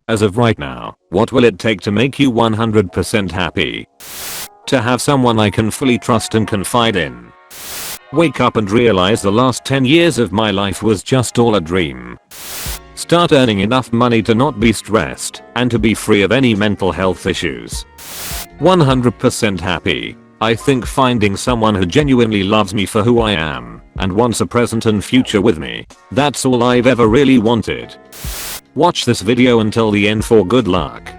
As of right now, what will it take to make you 100% happy? To have someone I can fully trust and confide in. Wake up and realize the last 10 years of my life was just all a dream. Start earning enough money to not be stressed and to be free of any mental health issues. 100% happy. I think finding someone who genuinely loves me for who I am and wants a present and future with me. That's all I've ever really wanted. Watch this video until the end for good luck.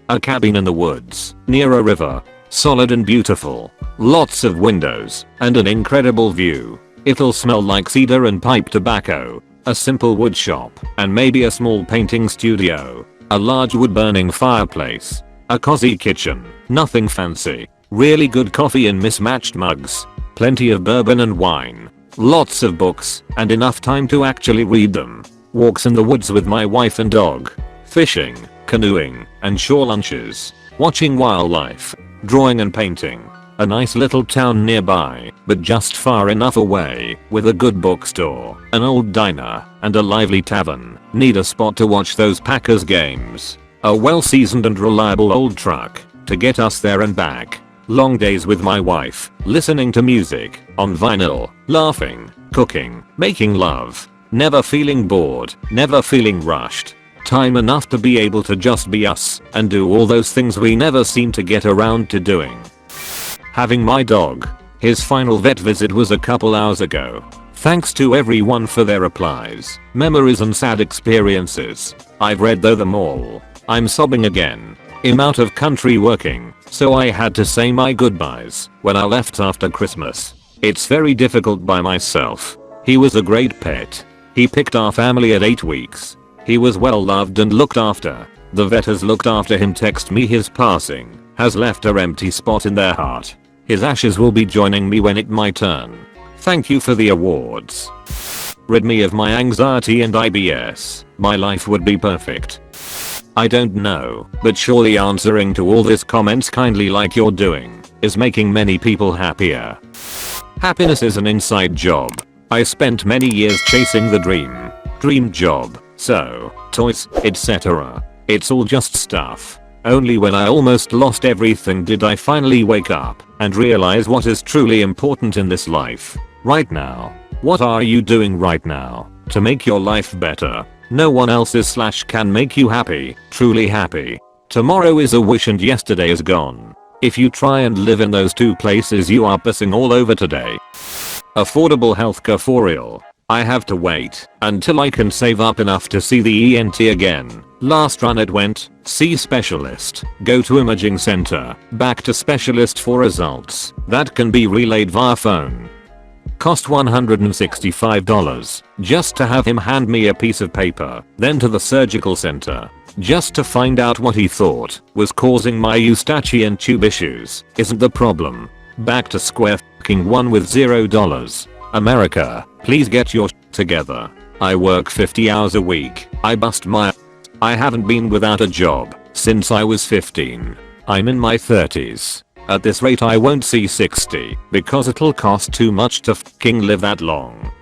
A cabin in the woods, near a river. Solid and beautiful. Lots of windows and an incredible view. It'll smell like cedar and pipe tobacco. A simple wood shop and maybe a small painting studio. A large wood burning fireplace. A cozy kitchen. Nothing fancy. Really good coffee in mismatched mugs. Plenty of bourbon and wine. Lots of books and enough time to actually read them. Walks in the woods with my wife and dog. Fishing, canoeing, and shore lunches. Watching wildlife. Drawing and painting. A nice little town nearby, but just far enough away, with a good bookstore, an old diner, and a lively tavern. Need a spot to watch those Packers games. A well-seasoned and reliable old truck to get us there and back. Long days with my wife, listening to music, on vinyl, laughing, cooking, making love. Never feeling bored, never feeling rushed. Time enough to be able to just be us and do all those things we never seem to get around to doing. Having my dog. His final vet visit was a couple hours ago. Thanks to everyone for their replies, memories and sad experiences. I've read them all. I'm sobbing again. I'm out of country working, so I had to say my goodbyes when I left after Christmas. It's very difficult by myself. He was a great pet. He picked our family at 8 weeks. He was well loved and looked after. The vet has looked after him. Text me his passing has left an empty spot in their heart. His ashes will be joining me when it's my turn. Thank you for the awards. Rid me of my anxiety and IBS. My life would be perfect. I don't know, but surely answering to all this comments kindly like you're doing is making many people happier. Happiness is an inside job. I spent many years chasing the dream job. So, toys, etc. It's all just stuff. Only when I almost lost everything did I finally wake up and realize what is truly important in this life. Right now. What are you doing right now to make your life better? No one else's / can make you happy, truly happy. Tomorrow is a wish and yesterday is gone. If you try and live in those two places you are pissing all over today. Affordable healthcare for real. I have to wait until I can save up enough to see the ENT again. Last run it went, see specialist, go to imaging center, back to specialist for results that can be relayed via phone. Cost $165 just to have him hand me a piece of paper, then to the surgical center just to find out what he thought was causing my eustachian tube issues isn't the problem. Back to square fucking one with $0. America, please get your shit together. I work 50 hours a week. I bust my ass. I haven't been without a job since I was 15. I'm in my 30s. At this rate I won't see 60 because it'll cost too much to fucking live that long.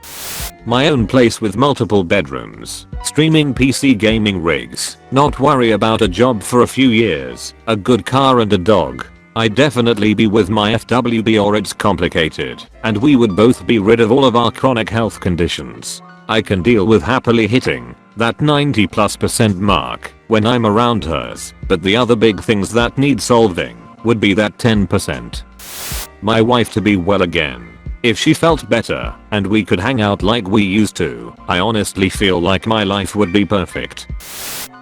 My own place with multiple bedrooms, streaming PC gaming rigs, not worry about a job for a few years, a good car and a dog. I'd definitely be with my FWB or it's complicated, and we would both be rid of all of our chronic health conditions. I can deal with happily hitting that 90+% mark when I'm around hers, but the other big things that need solving would be that 10%. My wife to be well again. If she felt better and we could hang out like we used to, I honestly feel like my life would be perfect.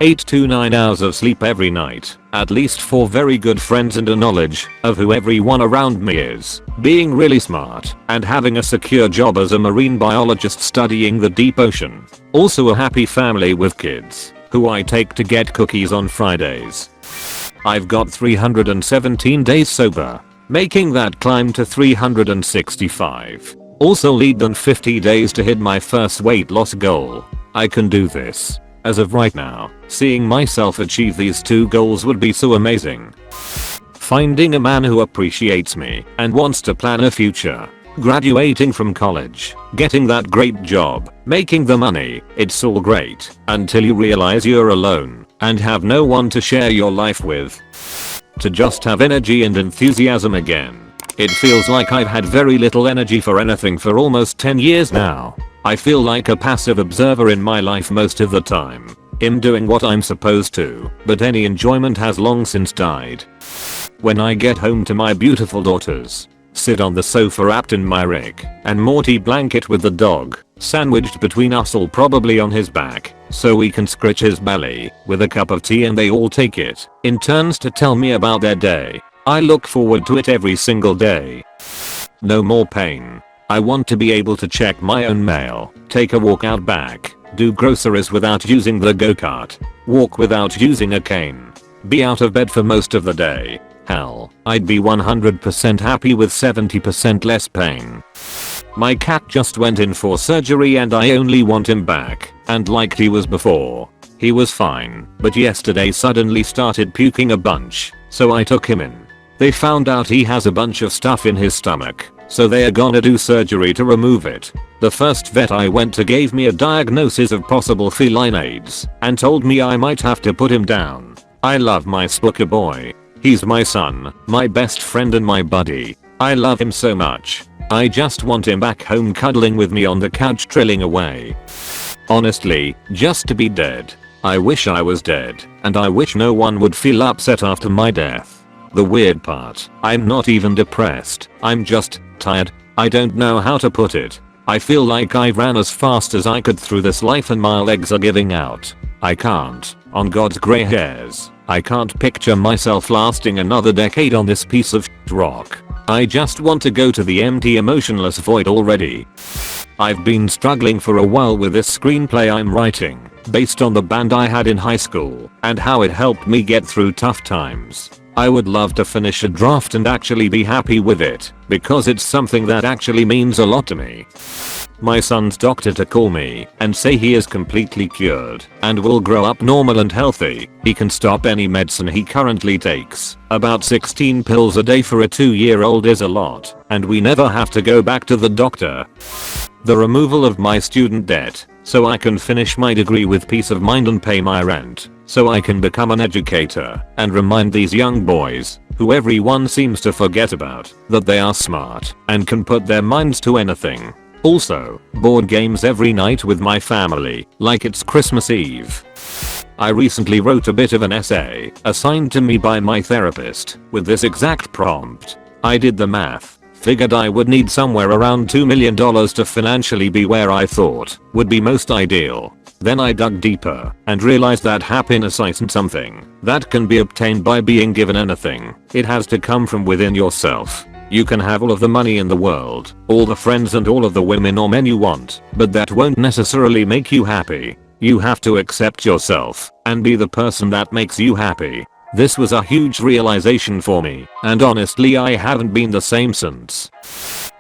8 to 9 hours of sleep every night, at least 4 very good friends and a knowledge of who everyone around me is, being really smart, and having a secure job as a marine biologist studying the deep ocean. Also a happy family with kids, who I take to get cookies on Fridays. I've got 317 days sober, making that climb to 365. Also lead than 50 days to hit my first weight loss goal. I can do this. As of right now, seeing myself achieve these 2 goals would be so amazing. Finding a man who appreciates me and wants to plan a future. Graduating from college, getting that great job, making the money, it's all great until you realize you're alone. and have no one to share your life with. To just have energy and enthusiasm again. It feels like I've had very little energy for anything for almost 10 years now. I feel like a passive observer in my life most of the time. I'm doing what I'm supposed to, but any enjoyment has long since died. When I get home to my beautiful daughters, sit on the sofa wrapped in my Rick and Morty blanket with the dog, sandwiched between us all probably on his back, so we can scratch his belly, with a cup of tea and they all take it in turns to tell me about their day. I look forward to it every single day. No more pain. I want to be able to check my own mail, take a walk out back, do groceries without using the go-kart, walk without using a cane, be out of bed for most of the day. Hell, I'd be 100% happy with 70% less pain. My cat just went in for surgery and I only want him back, and like he was before. He was fine, but yesterday suddenly started puking a bunch, so I took him in. They found out he has a bunch of stuff in his stomach, so they are gonna do surgery to remove it. The first vet I went to gave me a diagnosis of possible feline AIDS and told me I might have to put him down. I love my Spooker boy. He's my son, my best friend and my buddy. I love him so much. I just want him back home cuddling with me on the couch trilling away. Honestly, just to be dead. I wish I was dead, and I wish no one would feel upset after my death. The weird part, I'm not even depressed, I'm just tired. I don't know how to put it. I feel like I ran as fast as I could through this life and my legs are giving out. I can't, on God's grey hairs, I can't picture myself lasting another decade on this piece of rock. I just want to go to the empty emotionless void already. I've been struggling for a while with this screenplay I'm writing, based on the band I had in high school and how it helped me get through tough times. I would love to finish a draft and actually be happy with it, because it's something that actually means a lot to me. My son's doctor to call me and say he is completely cured and will grow up normal and healthy. He can stop any medicine he currently takes. About 16 pills a day for a 2-year-old is a lot, and we never have to go back to the doctor. The removal of my student debt, so I can finish my degree with peace of mind and pay my rent, so I can become an educator and remind these young boys, who everyone seems to forget about, that they are smart and can put their minds to anything. Also, board games every night with my family, like it's Christmas Eve. I recently wrote a bit of an essay, assigned to me by my therapist, with this exact prompt. I did the math, figured I would need somewhere around $2 million to financially be where I thought would be most ideal. Then I dug deeper and realized that happiness isn't something that can be obtained by being given anything. It has to come from within yourself. You can have all of the money in the world, all the friends and all of the women or men you want, but that won't necessarily make you happy. You have to accept yourself and be the person that makes you happy. This was a huge realization for me, and honestly I haven't been the same since.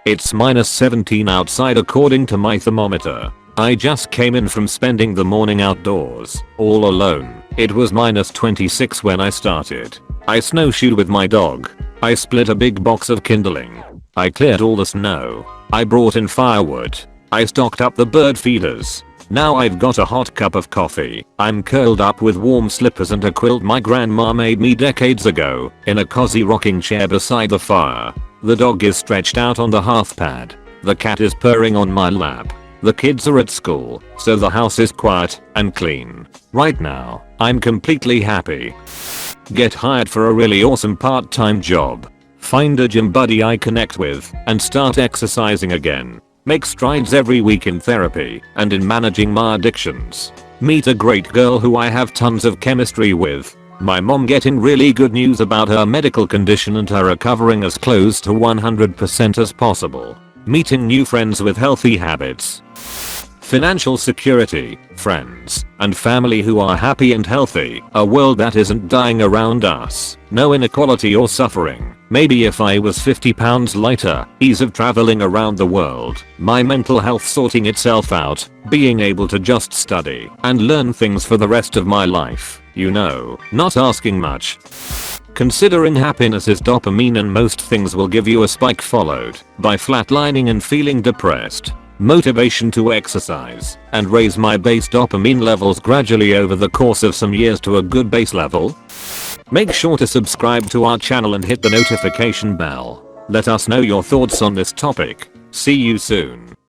It's -17 outside according to my thermometer. I just came in from spending the morning outdoors, all alone. It was -26 when I started. I snowshoed with my dog. I split a big box of kindling. I cleared all the snow. I brought in firewood. I stocked up the bird feeders. Now I've got a hot cup of coffee. I'm curled up with warm slippers and a quilt my grandma made me decades ago, in a cozy rocking chair beside the fire. The dog is stretched out on the hearth pad. The cat is purring on my lap. The kids are at school, so the house is quiet and clean. Right now, I'm completely happy. Get hired for a really awesome part-time job. Find a gym buddy I connect with and start exercising again. Make strides every week in therapy and in managing my addictions. Meet a great girl who I have tons of chemistry with. My mom getting really good news about her medical condition and her recovering as close to 100% as possible. Meeting new friends with healthy habits. Financial security, friends, and family who are happy and healthy, a world that isn't dying around us, no inequality or suffering. Maybe if I was 50 pounds lighter, ease of traveling around the world, my mental health sorting itself out, being able to just study and learn things for the rest of my life, you know, not asking much. Considering happiness is dopamine and most things will give you a spike followed by flatlining and feeling depressed. motivation to exercise, and raise my base dopamine levels gradually over the course of some years to a good base level? Make sure to subscribe to our channel and hit the notification bell. Let us know your thoughts on this topic. See you soon.